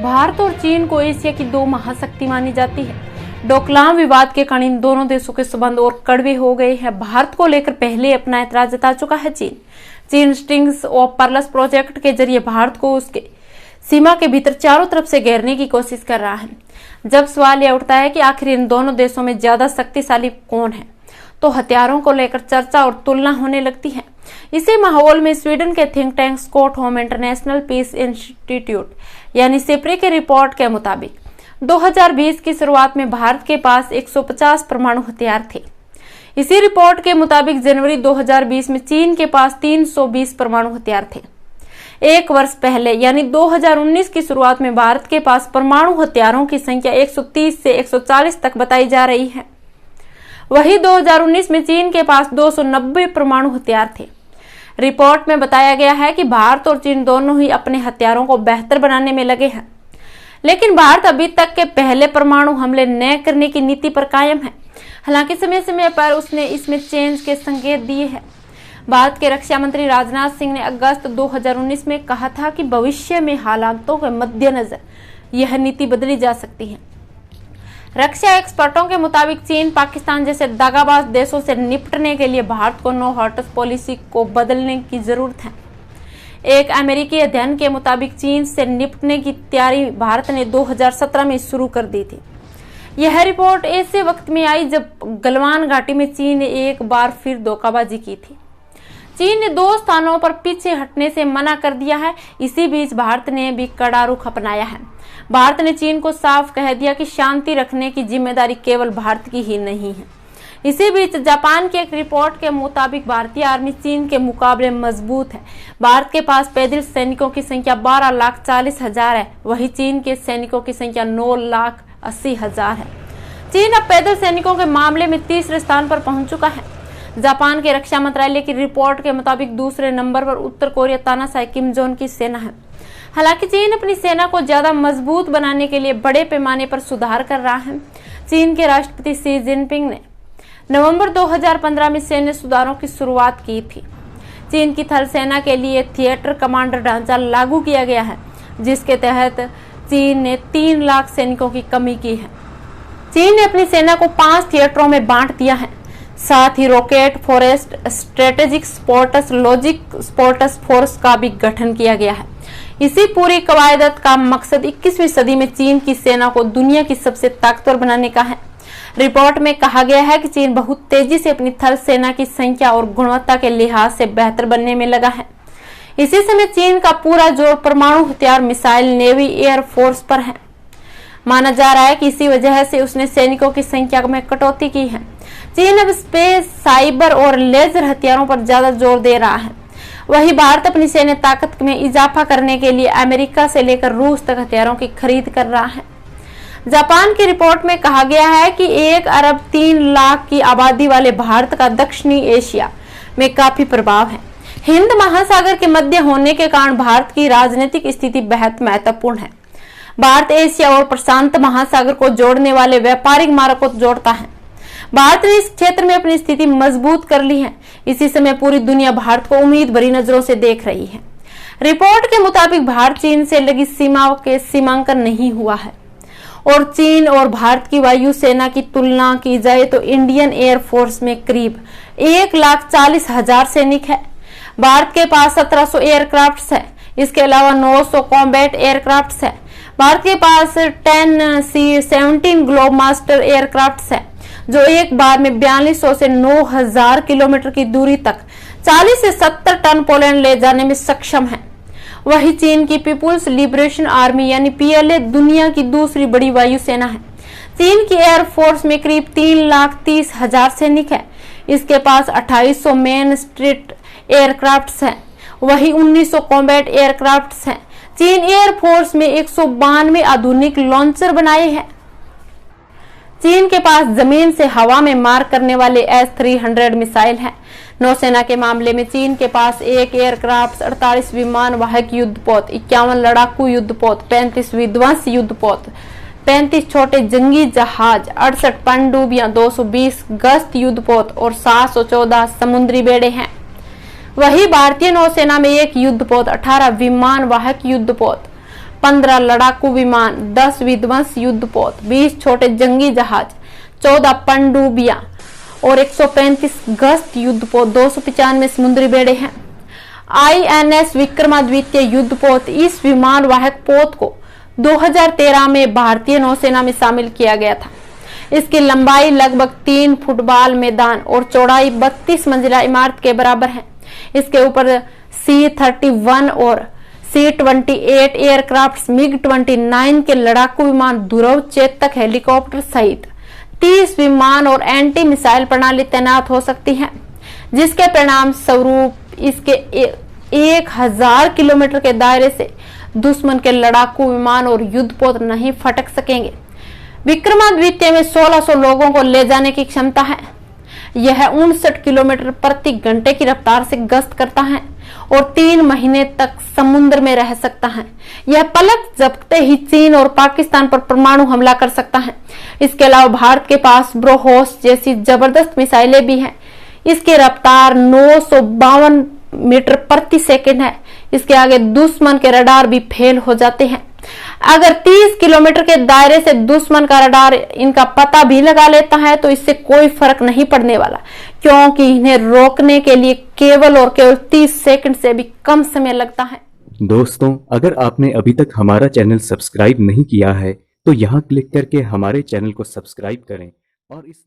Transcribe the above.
भारत और चीन को एशिया की दो महाशक्ति मानी जाती है। डोकलाम विवाद के कारण इन दोनों देशों के संबंध और कड़वे हो गए हैं। भारत को लेकर पहले अपना ऐतराज जता चुका है चीन स्ट्रिंग्स ऑफ पर्ल्स प्रोजेक्ट के जरिए भारत को उसके सीमा के भीतर चारों तरफ से घेरने की कोशिश कर रहा है। जब सवाल यह उठता है कि आखिर इन दोनों देशों में ज्यादा शक्तिशाली कौन है, तो हथियारों को लेकर चर्चा और तुलना होने लगती है। इसी माहौल में स्वीडन के think tank Stockholm International Peace Institute यानी सिप्री के रिपोर्ट के मुताबिक 2020 की शुरुआत में भारत के पास 150 परमाणु हथियार थे। इसी रिपोर्ट के मुताबिक जनवरी 2020 में चीन के पास 320 परमाणु हथियार थे। एक वर्ष पहले यानी 2019 की शुरुआत में भारत के पास परमाणु हथियारों की संख्या 130 से 140 तक बताई जा रही है। वही 2019 में चीन के पास 290 परमाणु हथियार थे। रिपोर्ट में बताया गया है कि भारत और चीन दोनों ही अपने हथियारों को बेहतर बनाने में लगे हैं, लेकिन भारत अभी तक के पहले परमाणु हमले न करने की नीति पर कायम है। हालांकि समय समय पर उसने इसमें चेंज के संकेत दिए हैं। भारत के रक्षा मंत्री राजनाथ सिंह ने अगस्त 2019 में कहा था कि भविष्य में हालातों के मद्देनजर यह नीति बदली जा सकती है। रक्षा एक्सपर्टों के मुताबिक चीन, पाकिस्तान जैसे दगाबाज देशों से निपटने के लिए भारत को नो हॉर्टस पॉलिसी को बदलने की जरूरत है। एक अमेरिकी अध्ययन के मुताबिक चीन से निपटने की तैयारी भारत ने 2017 में शुरू कर दी थी। यह रिपोर्ट ऐसे वक्त में आई जब गलवान घाटी में चीन ने एक बार फिर धोखाबाजी की थी। चीन ने 2 स्थानों पर पीछे हटने से मना कर दिया है। इसी बीच भारत ने भी कड़ा रुख अपनाया है। भारत ने चीन को साफ कह दिया कि शांति रखने की जिम्मेदारी केवल भारत की ही नहीं है। इसी बीच जापान की एक रिपोर्ट के मुताबिक भारतीय आर्मी चीन के मुकाबले मजबूत है। भारत के पास पैदल सैनिकों की संख्या 12,40,000 है, वही चीन के सैनिकों की संख्या 9,80,000 है। चीन अब पैदल सैनिकों के मामले में तीसरे स्थान पर पहुंच चुका है। जापान के रक्षा मंत्रालय की रिपोर्ट के मुताबिक दूसरे नंबर पर उत्तर कोरिया तानाशाही किम जोंग की सेना है। हालांकि चीन अपनी सेना को ज्यादा मजबूत बनाने के लिए बड़े पैमाने पर सुधार कर रहा है। चीन के राष्ट्रपति शी जिनपिंग ने नवंबर 2015 में सैन्य सुधारों की शुरुआत की थी। चीन की थल सेना के लिए थिएटर कमांडर ढांचा लागू किया गया है, जिसके तहत चीन ने 3 लाख सैनिकों की कमी की है। चीन ने अपनी सेना को 5 थिएटरों में बांट दिया है। साथ ही rocket, forest, strategic sports, logic sports force का भी गठन किया गया है। इसी पूरी कवायदत का मकसद 21वीं सदी में चीन की सेना को दुनिया की सबसे ताकतवर बनाने का है। रिपोर्ट में कहा गया है कि चीन बहुत तेजी से अपनी थल सेना की संख्या और गुणवत्ता के लिहाज से बेहतर बनने में लगा है। इसी समय चीन का पूरा जोर परमाणु हथियार, मिसाइल, नेवी, एयर फोर्स पर है। माना जा रहा है कि इसी वजह से उसने सैनिकों की संख्या में कटौती की है। चीन अब स्पेस, साइबर और लेजर हथियारों पर ज्यादा जोर दे रहा है। वही भारत अपनी सैन्य ताकत में इजाफा करने के लिए अमेरिका से लेकर रूस तक हथियारों की खरीद कर रहा है। जापान की रिपोर्ट में कहा गया है कि 1 अरब 3 लाख की आबादी वाले भारत का दक्षिणी एशिया में काफी प्रभाव है। हिंद महासागर के मध्य होने के कारण भारत की राजनीतिक स्थिति बेहद महत्वपूर्ण है। भारत एशिया और प्रशांत महासागर को जोड़ने वाले व्यापारिक मार्ग को जोड़ता है। भारत ने इस क्षेत्र में अपनी स्थिति मजबूत कर ली है। इसी समय पूरी दुनिया भारत को उम्मीद भरी नजरों से देख रही है। रिपोर्ट के मुताबिक भारत चीन से लगी सीमाओं के सीमांकन नहीं हुआ है और चीन और भारत की वायु सेना की तुलना की जाए तो इंडियन एयर फोर्स में करीब 1,40,000 सैनिक है। भारत के पास 1700 एयरक्राफ्ट है। इसके अलावा 900 कॉम्बैट एयरक्राफ्ट है। भारत के पास 10 C-17 ग्लोब मास्टर एयरक्राफ्ट है, जो एक बार में 4200 से 9000 किलोमीटर की दूरी तक 40 से 70 टन पोलैंड ले जाने में सक्षम है। वही चीन की पीपुल्स लिबरेशन आर्मी यानी PLA दुनिया की दूसरी बड़ी वायु सेना है। चीन की एयर फोर्स में करीब 3,30,000 सैनिक है। इसके पास 2800 मेन स्ट्रीट एयरक्राफ्ट हैं, वही 1900 कॉम्बैट एयरक्राफ्ट हैं। चीन एयर फोर्स में 192 आधुनिक लॉन्चर बनाए हैं। चीन के पास जमीन से हवा में मार करने वाले S-300 मिसाइल हैं। नौसेना के मामले में चीन के पास 1 एयरक्राफ्ट, 48 विमान वाहक युद्धपोत, 51 लड़ाकू युद्धपोत, 35 विध्वंस युद्धपोत, 35 छोटे जंगी जहाज, 68 पनडुब्बियां, 220 गश्त युद्धपोत और 714 समुद्री बेड़े हैं। वही भारतीय नौसेना में 1 युद्धपोत, 18 विमान वाहक युद्धपोत, 15 लड़ाकू विमान, 10 विध्वंस युद्धपोत, 20 छोटे जंगी जहाज, 14 पनडुब्बियां और 135 गश्त युद्धपोत, 295 समुद्री बेड़े हैं। INS विक्रमादित्य युद्धपोत, इस विमान वाहक पोत को 2013 में भारतीय नौसेना में शामिल किया गया था। इसकी लंबाई लगभग 3 फुटबॉल मैदान और चौड़ाई 32 मंजिला इमारत के बराबर है। इसके ऊपर C-31 और C-28 एयरक्राफ्ट, MiG-29 के लड़ाकू विमान, ध्रुव चेतक हेलीकॉप्टर सहित 30 विमान और एंटी मिसाइल प्रणाली तैनात हो सकती है, जिसके परिणाम स्वरूप इसके 1000 किलोमीटर के दायरे से दुश्मन के लड़ाकू विमान और युद्धपोत नहीं फटक सकेंगे। विक्रमादित्य में 1600 लोगों को ले जाने की क्षमता है। यह 59 किलोमीटर प्रति घंटे की रफ्तार से गश्त करता है और 3 महीने तक समुद्र में रह सकता है। यह पलक झपकते ही चीन और पाकिस्तान पर परमाणु हमला कर सकता है। इसके अलावा भारत के पास ब्रोहोस जैसी जबरदस्त मिसाइलें भी हैं। इसकी रफ्तार 952 मीटर प्रति सेकंड है। इसके आगे दुश्मन के रडार भी फेल हो जाते हैं। अगर 30 किलोमीटर के दायरे से दुश्मन का रडार इनका पता भी लगा लेता है तो इससे कोई फर्क नहीं पड़ने वाला, क्योंकि इन्हें रोकने के लिए केवल और केवल 30 सेकंड से भी कम समय लगता है। दोस्तों, अगर आपने अभी तक हमारा चैनल सब्सक्राइब नहीं किया है तो यहाँ क्लिक करके हमारे चैनल को सब्सक्राइब करें और इस